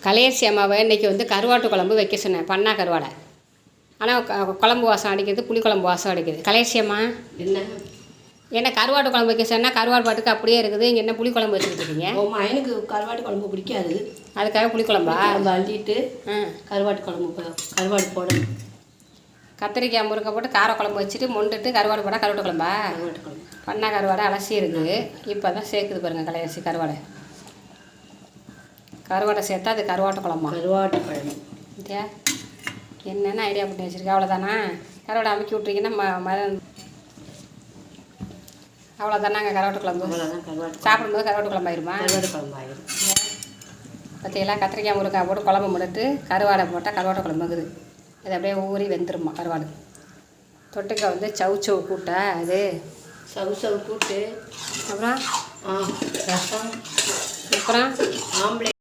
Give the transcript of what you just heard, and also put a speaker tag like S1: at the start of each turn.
S1: கலையரசி அம்மாவை இன்றைக்கி வந்து கருவாட்டு குழம்பு வைக்க சொன்னேன், பண்ணா கருவாடை. ஆனால் குழம்பு வாசம் அடிக்கிறது, புளிக்குழம்பு வாசம் அடிக்குது. கலையரசி அம்மா என்ன கருவாட்டு குழம்பு வைக்க சொன்னால் கருவாடு பாட்டுக்கு அப்படியே இருக்குது, இங்கே என்ன புளி குழம்பு வச்சுக்கிட்டு இருக்கீங்க?
S2: எனக்கு கருவாட்டு குழம்பு பிடிக்காது,
S1: அதுக்காக புளிக்குழம்பா
S2: நம்ம அள்ளிட்டு கருவாட்டு குழம்பு கருவாடு போடணும்.
S1: கத்திரிக்காய் முருங்கை போட்டு கார குழம்பு வச்சுட்டு மொண்டுட்டு கருவாடு போட்டால் கருவாட்டு குழம்பா?
S2: கருவாட்டு குழம்பு
S1: பண்ணா கருவாடை அலசி இருக்குது, இப்போ தான் சேர்க்குது பாருங்கள் கலையரசி கருவாடை. கருவாடை சேர்த்தா அது கருவாட்டு குழம்பா?
S2: கருவாட்டு குழம்பு
S1: இல்லையா? என்னென்ன ஐடியா பண்ணி வச்சுருக்கேன், அவ்வளோதானா? கருவாடை அமுக்கி விட்றீங்கன்னா அவ்வளோதானாங்க கருவாட்டு குழம்பு?
S2: அவ்வளோதான். கருவாட்டு
S1: சாப்பிடும்போது கருவாட்டு குழம்பு ஆயிருமா?
S2: கருவாட்டு குழம்பு ஆயிடும்.
S1: பற்றியெல்லாம் கத்திரிக்காய் முருங்காய் போட்டு குழம்பு முடிட்டு கருவாடை போட்டால் கருவாட்டு குழம்பு இருக்குது. அது அப்படியே ஊறி வெந்துருமா கருவாடு. தொட்டுக்க வந்து சவு கூட்டா அது
S2: சவு கூட்டு,
S1: அப்புறம்
S2: ரசம்,
S1: அப்புறம்
S2: ஆம்பளை